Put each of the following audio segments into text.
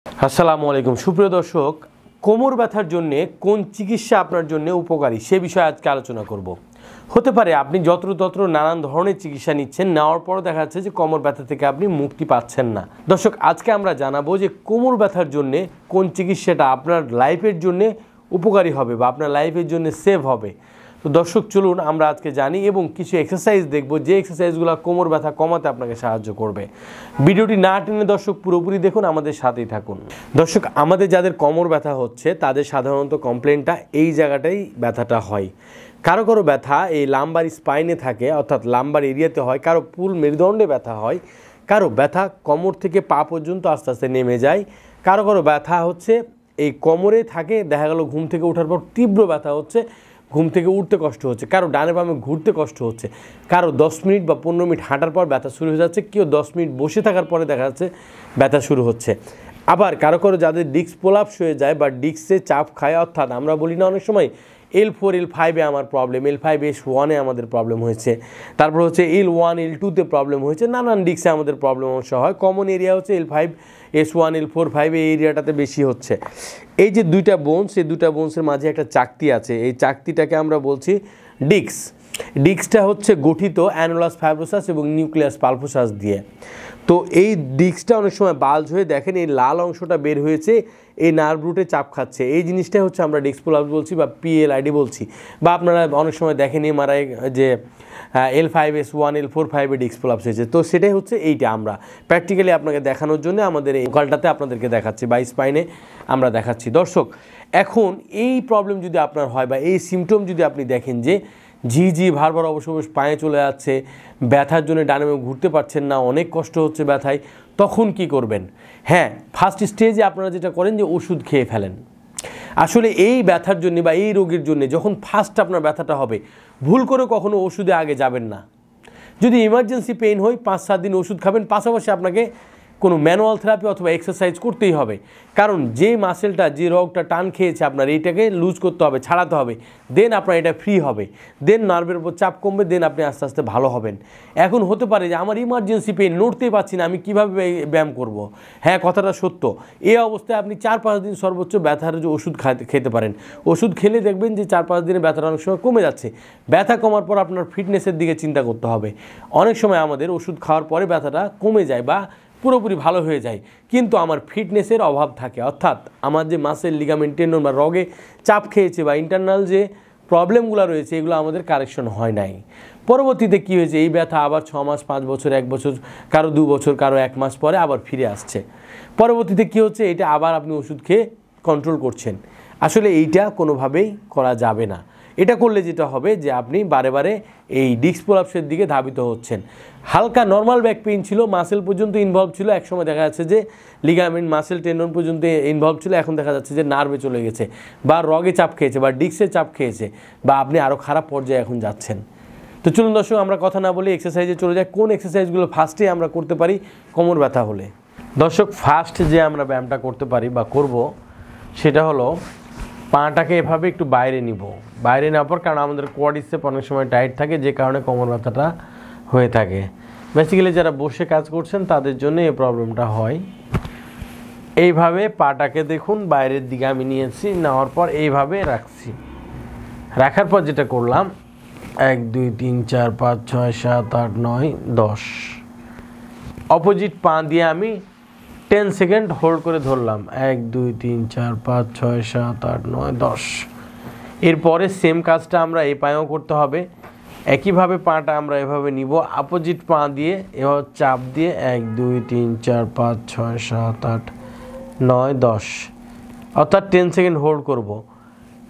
আসসালামু আলাইকুম সুপ্রিয় দর্শক, কোমর ব্যথার জন্য কোন চিকিৎসা আপনার জন্য উপকারী সে বিষয়ে আজকে আলোচনা করব। হতে পারে আপনি যত্রতত্র নানান ধরনের চিকিৎসা নিচ্ছেন, নেওয়ার পর দেখা যাচ্ছে যে কোমর ব্যথা থেকে আপনি মুক্তি পাচ্ছেন না। দর্শক, আজকে আমরা জানাবো যে কোমর ব্যথার জন্য কোন চিকিৎসাটা আপনার লাইফের জন্য উপকারী হবে বা আপনার লাইফের জন্য সেভ হবে। তো দর্শক, চলুন আমরা আজকে জানি এবং কিছু এক্সারসাইজ দেখব যে এক্সারসাইজগুলো কোমর ব্যথা কমাতে আপনাকে সাহায্য করবে। ভিডিওটি না টেনে দর্শক পুরোপুরি দেখুন, আমাদের সাথেই থাকুন। দর্শক, আমাদের যাদের কোমর ব্যথা হচ্ছে তাদের সাধারণত কমপ্লেনটা এই জায়গাটাই ব্যথাটা হয়। কারো কারো ব্যথা এই লাম্বার স্পাইনে থাকে, অর্থাৎ লাম্বার এরিয়াতে হয়, কারো পুল মেরুদণ্ডে ব্যথা হয়, কারো ব্যথা কোমর থেকে পা পর্যন্ত আস্তে আস্তে নেমে যায়, কারো কারো ব্যথা হচ্ছে এই কোমরে থাকে, দেখা গেল ঘুম থেকে ওঠার পর তীব্র ব্যথা হচ্ছে, ঘুম থেকে উঠতে কষ্ট হচ্ছে, কারো ডানে বামে ঘুরতে কষ্ট হচ্ছে, কারো 10 মিনিট বা 15 মিনিট হাঁটার পর ব্যথা শুরু হয়ে যাচ্ছে, কেউ 10 মিনিট বসে থাকার পরে দেখা যাচ্ছে ব্যথা শুরু হচ্ছে। আবার কারো কারো যাদের ডিস্ক প্রলাপস হয়ে যায় বা ডিস্কে চাপ খায়, অর্থাৎ আমরা বলি না অনেক সময় L4 L5-এ আমার প্রবলেম, L5S1-এ আমাদের প্রবলেম হয়েছে, তারপর হচ্ছে L1 L2-তে প্রবলেম হয়েছে, নানান ডিস্কে আমাদের প্রবলেম সমস্যা হয়। কমন এরিয়া হচ্ছে L5S1 L4 5 এই এরিয়াটাতে বেশি হচ্ছে। এই যে দুইটা বোনস, এই দুইটা বোনসের মাঝে একটা চাকতি আছে, এই চাকতিটাকে আমরা বলছি ডিস্ক। ডিস্কটা হচ্ছে গঠিত অ্যানুলাস ফাইব্রোসাস এবং নিউক্লিয়াস পালপোসাস দিয়ে। তো এই ডিস্কটা অনেক সময় বাল্জ হয়ে দেখেন এই লাল অংশটা বের হয়েছে, এই নার্ভ রুটে চাপ খাচ্ছে, এই জিনিসটাই হচ্ছে আমরা ডিস্ক প্রলাপস বলছি বা PLID বলছি। বা আপনারা অনেক সময় দেখেন MRI যে L5S1 L4 5-এ ডিস্ক প্রলাপস হয়েছে, তো সেটাই হচ্ছে এইটা। আমরা প্র্যাকটিক্যালি আপনাকে দেখানোর জন্য আমাদের এই লোকালটাতে আপনাদেরকে দেখাচ্ছি বা স্পাইনে আমরা দেখাচ্ছি। দর্শক, এখন এই প্রবলেম যদি আপনার হয় বা এই সিমটম যদি আপনি দেখেন যে ঝিঝি ভারবার অবশ পায়ে চলে যাচ্ছে, ব্যথার জন্য ডানে বামে ঘুরতে পারছেন না, অনেক কষ্ট হচ্ছে ব্যথায়, তখন কি করবেন? হ্যাঁ, ফার্স্ট স্টেজে আপনারা যেটা করেন যে ওষুধ খেয়ে ফেলেন। আসলে এই ব্যথার জন্য বা এই রোগের জন্য যখন ফার্স্ট আপনার ব্যথাটা হবে, ভুল করে কখনো ওষুধে আগে যাবেন না। যদি ইমার্জেন্সি পেইন হয় 5-7 দিন ওষুধ খাবেন, পাশাপাশি আপনাকে কোনো ম্যানুয়াল থেরাপি অথবা এক্সারসাইজ করতেই হবে। কারণ যে মাসেলটা, যে রগটা টান খেয়েছে আপনার, এইটাকে লুজ করতে হবে, ছাড়াতে হবে, দেন আপনার এটা ফ্রি হবে, দেন নার্ভের উপর চাপ কমবে, দেন আপনি আস্তে আস্তে ভালো হবেন। এখন হতে পারে যে আমার ইমার্জেন্সি পেইন, নড়তেই পারছি না, আমি কীভাবে ব্যায়াম করব? হ্যাঁ, কথাটা সত্য। এই অবস্থায় আপনি 4-5 দিন সর্বোচ্চ ব্যথার যে ওষুধ খেতে পারেন। ওষুধ খেলে দেখবেন যে 4-5 দিনে ব্যথাটা অনেক সময় কমে যাচ্ছে। ব্যথা কমার পর আপনার ফিটনেসের দিকে চিন্তা করতে হবে। অনেক সময় আমাদের ওষুধ খাওয়ার পরে ব্যথাটা কমে যায় বা পুরোপুরি ভালো হয়ে যায়, কিন্তু আমার ফিটনেসের অভাব থাকে, অর্থাৎ আমার যে মাসেল, লিগামেন্ট, টেন্ডন বা রগে চাপ খেয়েছে বা ইন্টারনাল যে প্রবলেমগুলো রয়েছে এগুলো আমাদের কারেকশন হয় নাই। পরবর্তীতে কী হয়েছে, এই ব্যথা আবার 6 মাস, 5 বছর, 1 বছর, কারো 2 বছর, কারো 1 মাস পরে আবার ফিরে আসছে। পরবর্তীতে কী হচ্ছে, এটা আবার আপনি ওষুধ খেয়ে কন্ট্রোল করছেন। আসলে এইটা কোনোভাবেই করা যাবে না। এটা করলে যেটা হবে যে আপনি বারে বারে এই ডিস্ক প্রলাপসের দিকে ধাবিত হচ্ছেন। হালকা নর্মাল ব্যাক পেইন ছিল, মাসেল পর্যন্ত ইনভলভ ছিল, একসময় দেখা যাচ্ছে যে লিগামেন্ট, মাসেল, টেন্ডন পর্যন্ত ইনভলভ ছিল, এখন দেখা যাচ্ছে যে নার্ভে চলে গেছে বা রগে চাপ খেয়েছে বা ডিস্কে চাপ খেয়েছে বা আপনি আরও খারাপ পর্যায়ে এখন যাচ্ছেন। তো চলুন দর্শক, আমরা কথা না বলে এক্সারসাইজে চলে যাই। কোন এক্সারসাইজগুলো ফার্স্টে আমরা করতে পারি কোমর ব্যথা হলে? দর্শক, ফার্স্ট যে আমরা ব্যায়ামটা করতে পারি বা করব সেটা হলো পাটাকে এভাবে একটু বাইরে নিব। বাইরে নেওয়ার পর, কারণ আমাদের কোয়াড্রিসেপ অনেক সময় টাইট থাকে, যে কারণে কোমর ব্যথাটা হয়ে থাকে। বেসিক্যালি যারা বসে কাজ করছেন তাদের জন্য এই প্রবলেমটা হয়। এইভাবে পাটাকে দেখুন বাইরের দিকে আমি নিয়েছি, নেওয়ার পর এইভাবে রাখছি। রাখার পর যেটা করলাম, 1 2 3 4 5 6 7 8 9 10 অপোজিট পা দিয়ে আমি 10 সেকেন্ড হোল্ড করে ধরলাম। 1 2 3 4 5 6 7 8 9 10। এরপরে সেম কাজটা আমরা এই পায়েও করতে হবে। একইভাবে পাটা আমরা এভাবে নিব, অপোজিট পা দিয়ে এভাবে চাপ দিয়ে 1 2 3 4 5 6 7 8 9 10, অর্থাৎ 10 সেকেন্ড হোল্ড করব।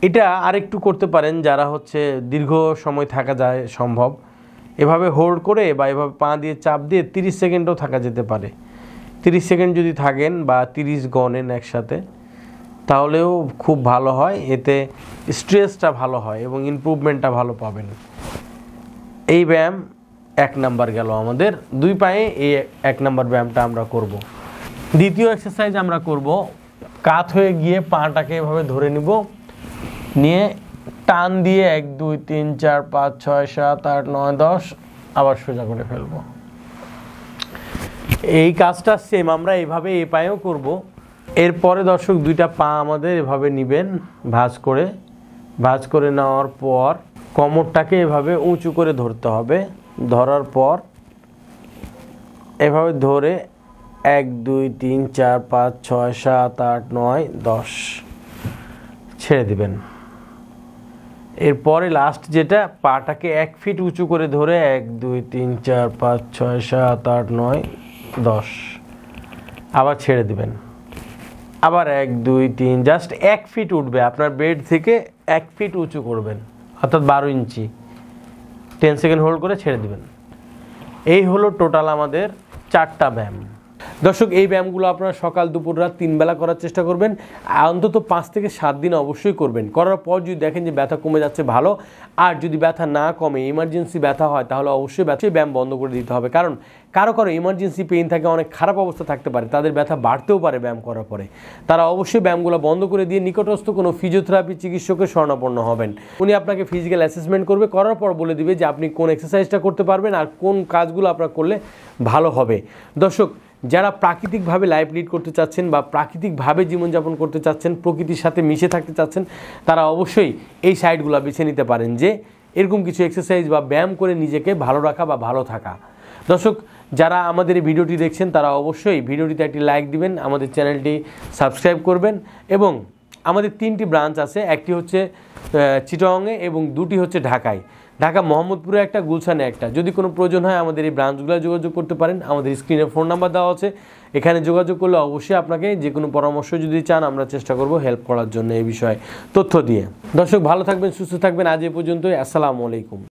এটা আরেকটু করতে পারেন যারা হচ্ছে দীর্ঘ সময় থাকা যায় সম্ভব, এভাবে হোল্ড করে বা এভাবে পা দিয়ে চাপ দিয়ে 30 সেকেন্ডও থাকা যেতে পারে। 30 সেকেন্ড যদি থাকেন বা 30 গণেন একসাথে, তাহলেও খুব ভালো হয়, এতে স্ট্রেসটা ভালো হয় এবং ইমপ্রুভমেন্টটা ভালো পাবেন। এই ব্যায়াম 1 নাম্বার গেল আমাদের। 2 পায়ে এই 1 নাম্বার ব্যায়ামটা আমরা করব। দ্বিতীয় এক্সারসাইজ আমরা করব, কাত হয়ে গিয়ে পাটাকে এভাবে ধরে নিব, নিয়ে টান দিয়ে 1 2 3 4 5 6 7 8 9 10 আবার সোজা করে ফেলবো। এই কাজটা সেম আমরা এইভাবে এই পায়েও করব। এরপরে দর্শক দুইটা পা আমাদের এভাবে নেবেন, ভাঁজ করে নেওয়ার পর কোমরটাকে এভাবে উঁচু করে ধরতে হবে। ধরার পর এভাবে ধরে 1 2 3 4 5 6 7 8 9 10 ছেড়ে দিবেন। এরপরে লাস্ট যেটা, পাটাকে 1 ফিট উঁচু করে ধরে 1 2 3 4 5 6 7 8 9 10 আবার ছেড়ে দিবেন। আবার 1 2 3 জাস্ট 1 ফিট উঠবে, আপনার বেড থেকে 1 ফিট উঁচু করবেন, অর্থাৎ 12 ইঞ্চি। 10 সেকেন্ড হোল্ড করে ছেড়ে দিবেন। এই হলো টোটাল আমাদের 4টা ব্যায়াম। দর্শক এই ব্যায়ামগুলো আপনারা সকাল দুপুর রাত 3 বেলা করার চেষ্টা করবেন, অন্তত 5 থেকে 7 দিন অবশ্যই করবেন। করার পর যদি দেখেন যে ব্যথা কমে যাচ্ছে ভালো, আর যদি ব্যথা না কমে ইমার্জেন্সি ব্যথা হয় তাহলে অবশ্যই ব্যায়াম বন্ধ করে দিতে হবে। কারণ কারো ইমার্জেন্সি পেইন থাকে, অনেক খারাপ অবস্থা থাকতে পারে, তাদের ব্যথা বাড়তেও পারে ব্যায়াম করার পরে। তারা অবশ্যই ব্যায়ামগুলো বন্ধ করে দিয়ে নিকটস্থ কোনো ফিজিওথেরাপি চিকিৎসকের শরণাপন্ন হবেন। উনি আপনাকে ফিজিক্যাল অ্যাসেসমেন্ট করবে, করার পর বলে দিবে যে আপনি কোন এক্সারসাইজটা করতে পারবেন আর কোন কাজগুলো আপনার করলে ভালো হবে। দর্শক যারা প্রাকৃতিকভাবে লাইফ লিড করতে চাচ্ছেন বা প্রাকৃতিকভাবে জীবনযাপন করতে চাচ্ছেন, প্রকৃতির সাথে মিশে থাকতে চাচ্ছেন, তারা অবশ্যই এই সাইটগুলো বেছে নিতে পারেন যে এরকম কিছু এক্সারসাইজ বা ব্যায়াম করে নিজেকে ভালো রাখা বা ভালো থাকা। দর্শক যারা আমাদের এই ভিডিওটি দেখছেন তারা অবশ্যই ভিডিওটিতে একটি লাইক দিবেন, আমাদের চ্যানেলটি সাবস্ক্রাইব করবেন এবং আমাদের 3টি ব্রাঞ্চ আছে, একটি হচ্ছে চিটাগংয়ে এবং 2টি হচ্ছে ঢাকায়। ঢাকা মোহাম্মদপুরে একটা, গুলশানে একটা। যদি কোনো প্রয়োজন হয় আমাদের এই ব্রাঞ্চগুলো যোগাযোগ করতে পারেন, আমাদের স্ক্রিনে ফোন নাম্বার দেওয়া আছে, এখানে যোগাযোগ করলে অবশ্যই আপনাকে যে কোনো পরামর্শ যদি চান আমরা চেষ্টা করব হেল্প করার জন্য এই বিষয়ে তথ্য দিয়ে। দর্শক ভালো থাকবেন, সুস্থ থাকবেন, আজ এ পর্যন্তই। আসসালামু আলাইকুম।